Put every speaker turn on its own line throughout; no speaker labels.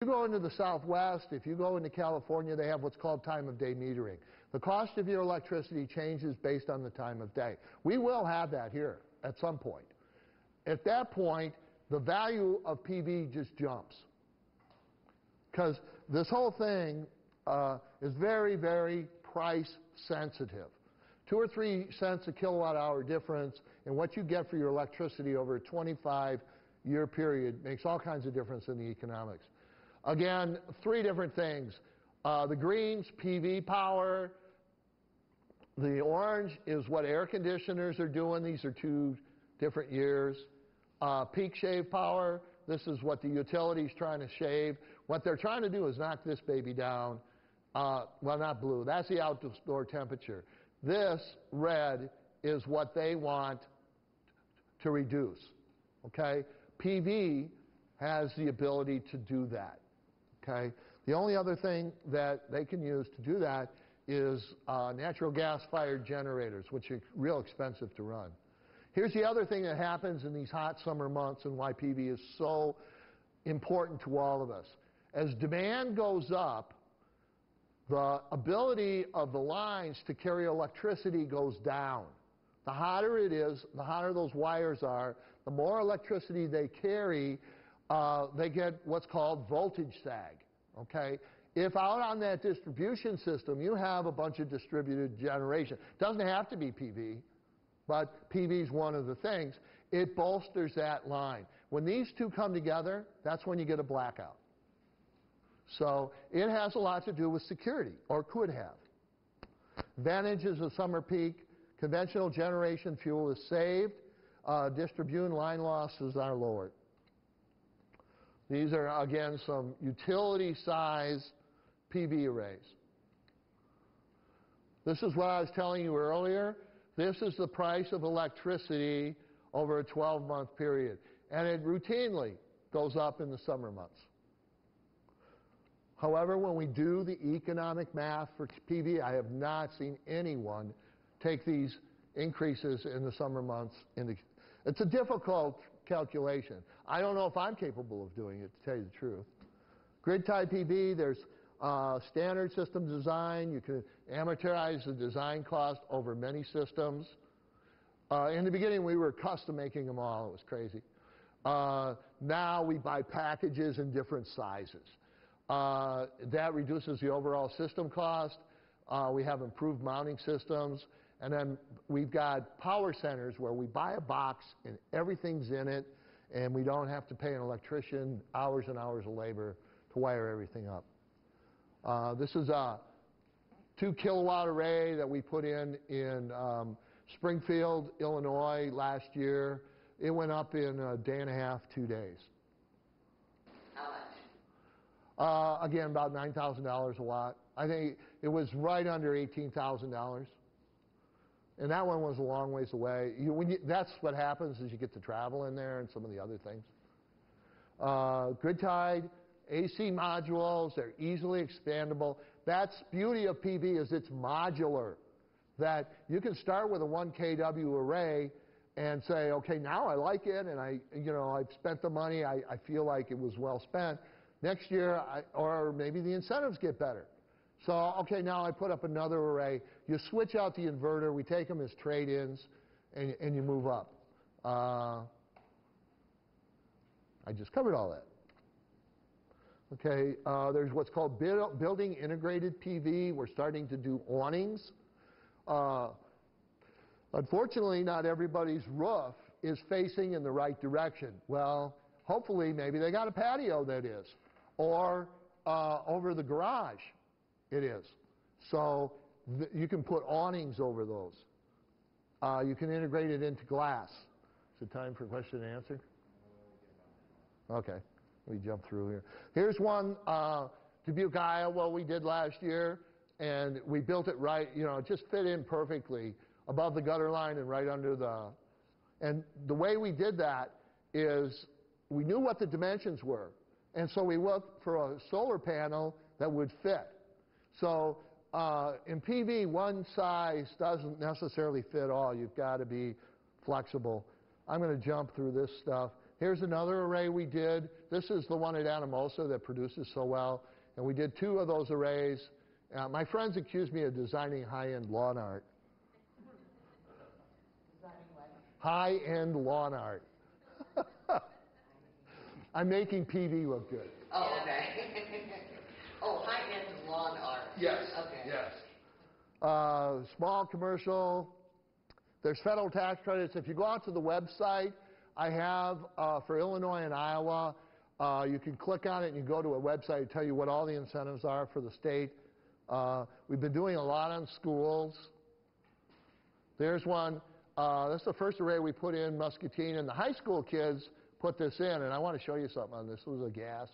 go into the Southwest, if you go into California, they have what's called time of day metering. The cost of your electricity changes based on the time of day. We will have that here at some point. At that point, the value of PV just jumps. Because this whole thing is very, very price sensitive. 2 or 3 cents a kilowatt hour difference in what you get for your electricity over a 25-year period makes all kinds of difference in the economics. Again, 3 different things. The green's PV power. The orange is what air conditioners are doing. These are 2 different years. Peak shave power. This is what the utility's trying to shave. What they're trying to do is knock this baby down. Well, not blue. That's the outdoor temperature. This red is what they want to reduce. Okay? PV has the ability to do that. Okay? The only other thing that they can use to do that is natural gas-fired generators, which are real expensive to run. Here's the other thing that happens in these hot summer months and why PV is so important to all of us. As demand goes up, the ability of the lines to carry electricity goes down. The hotter it is, the hotter those wires are, the more electricity they carry, they get what's called voltage sag. Okay? If out on that distribution system you have a bunch of distributed generation, it doesn't have to be PV, but PV is one of the things, it bolsters that line. When these 2 come together, that's when you get a blackout. So it has a lot to do with security, or could have. Advantages of summer peak: conventional generation fuel is saved, distribution line losses are lowered. These are, again, some utility-size PV arrays. This is what I was telling you earlier. This is the price of electricity over a 12-month period. And it routinely goes up in the summer months. However, when we do the economic math for PV, I have not seen anyone take these increases in the summer months. It's a difficult calculation. I don't know if I'm capable of doing it, to tell you the truth. Grid-tied PV, there's standard system design. You can amortize the design cost over many systems. In the beginning, we were custom making them all. It was crazy. Now we buy packages in different sizes. That reduces the overall system cost. We have improved mounting systems. And then we've got power centers where we buy a box and everything's in it, and we don't have to pay an electrician hours and hours of labor to wire everything up. This is a 2 kilowatt array that we put in Springfield, Illinois last year. It went up in a day and a half, 2 days.
How much?
Again, about $9,000 a watt. I think it was right under $18,000. And that one was a long ways away. That's what happens is you get to travel in there and some of the other things. Grid-tied, AC modules, they're easily expandable. That's beauty of PV is it's modular. That you can start with a 1 kW array and say, okay, now I like it and I've spent the money, I feel like it was well spent. Next year, or maybe the incentives get better. So, okay, now I put up another array. You switch out the inverter. We take them as trade-ins, and you move up. I just covered all that. Okay, there's what's called building integrated PV. We're starting to do awnings. Unfortunately, not everybody's roof is facing in the right direction. Well, hopefully, maybe they got a patio that is, or over the garage. It is. So you can put awnings over those. You can integrate it into glass. Is it time for question and answer? Okay. Let me jump through here. Here's one, Dubuque, Iowa, we did last year. And we built it right, it just fit in perfectly above the gutter line and right under the... And the way we did that is we knew what the dimensions were. And so we looked for a solar panel that would fit. So in PV, one size doesn't necessarily fit all. You've got to be flexible. I'm going to jump through this stuff. Here's another array we did. This is the one at Anamosa that produces so well. And we did 2 of those arrays. My friends accuse me of designing high-end lawn art.
Designing what?
High-end lawn art. I'm making PV look good.
Oh, okay. Oh, high-end lawn art.
Yes.
Okay.
Yes. Small commercial. There's federal tax credits. If you go out to the website, I have for Illinois and Iowa, you can click on it and you go to a website and tell you what all the incentives are for the state. We've been doing a lot on schools. There's one. That's the first array we put in Muscatine, and the high school kids put this in, and I want to show you something on this. This was a gas.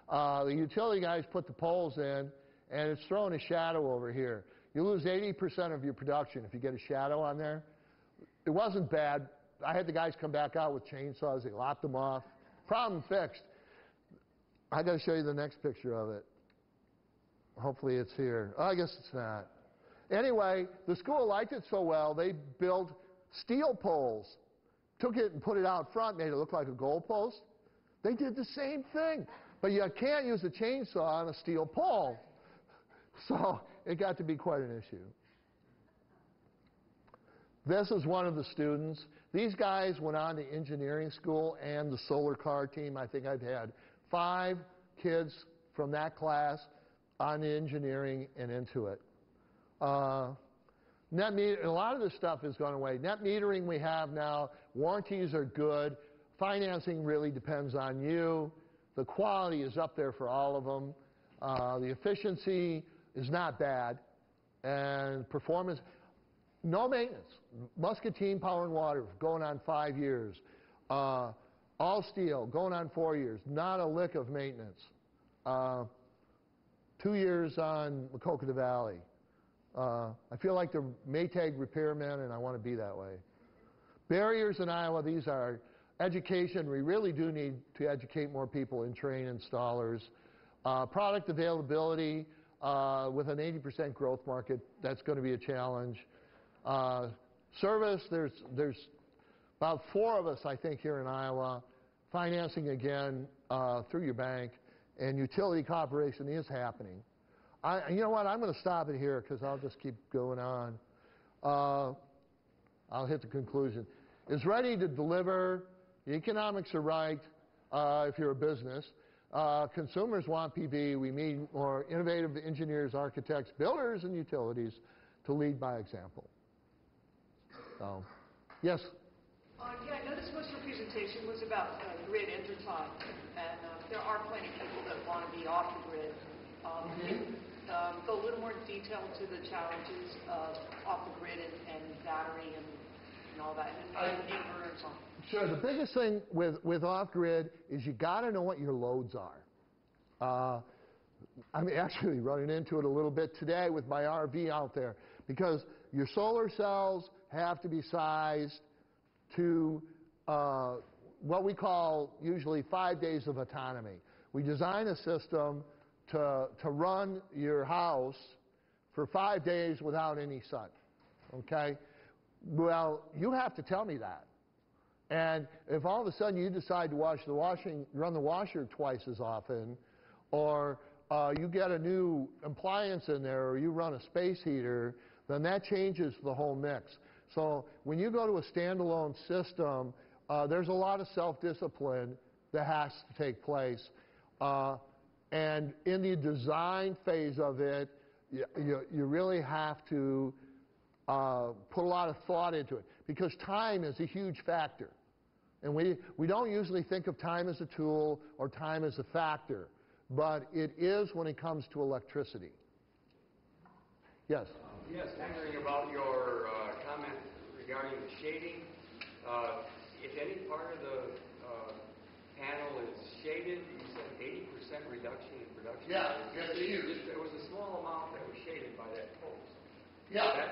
The utility guys put the poles in, and it's throwing a shadow over here. You lose 80% of your production if you get a shadow on there. It wasn't bad. I had the guys come back out with chainsaws. They lopped them off. Problem fixed. I got to show you the next picture of it. Hopefully it's here. Oh, I guess it's not. Anyway, the school liked it so well, they built steel poles. Took it and put it out front, made it look like a goalpost. They did the same thing. But you can't use a chainsaw on a steel pole. So it got to be quite an issue. This is one of the students. These guys went on to engineering school and the solar car team. I think I've had 5 kids from that class on engineering and into it. Net metering, a lot of this stuff has gone away. Net metering we have now. Warranties are good. Financing really depends on you. The quality is up there for all of them. The efficiency is not bad. And performance, no maintenance. Muscatine Power and Water going on 5 years. All steel going on 4 years. Not a lick of maintenance. 2 years on Maquoketa Valley. I feel like the Maytag repairman, and I want to be that way. Barriers in Iowa, these are education. We really do need to educate more people and train installers. Product availability with an 80% growth market, that's going to be a challenge. Service, there's about 4 of us, I think, here in Iowa. Financing, again, through your bank. And utility cooperation is happening. You know what? I'm going to stop it here because I'll just keep going on. I'll hit the conclusion. It's ready to deliver. The economics are right if you're a business. Consumers want PV. We need more innovative engineers, architects, builders, and utilities to lead by example. So, yes?
Yeah, I noticed most of your presentation was about grid intertie, and there are plenty of people that want to be off the grid. Go a little more detail to the challenges of off the grid and battery and all that, and inverters on.
Sure. The biggest thing with off-grid is you got to know what your loads are. I'm actually running into it a little bit today with my RV out there because your solar cells have to be sized to what we call usually 5 days of autonomy. We design a system to run your house for 5 days without any sun, okay? Well, you have to tell me that. And if all of a sudden you decide to run the washer twice as often, or you get a new appliance in there, or you run a space heater, then that changes the whole mix. So when you go to a standalone system, there's a lot of self-discipline that has to take place. And in the design phase of it, you really have to put a lot of thought into it because time is a huge factor. And we don't usually think of time as a tool or time as a factor, but it is when it comes to electricity. Yes?
Yes, wondering about your comment regarding the shading. If any part of the panel is shaded, you said 80% reduction in production.
Yeah, it's huge.
There was a small amount that was shaded by that post.
Yeah.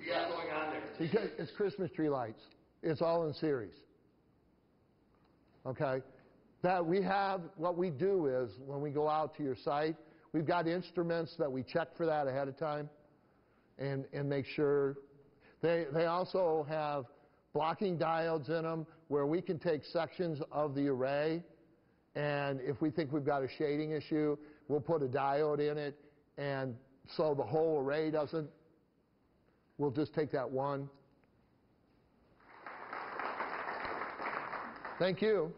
What's going on there?
Because it's Christmas tree lights. It's all in series. Okay? That we have, what we do is when we go out to your site, we've got instruments that we check for that ahead of time and make sure. They also have blocking diodes in them where we can take sections of the array And if we think we've got a shading issue, we'll put a diode in it, and so the whole array doesn't, we'll just take that one. Thank you.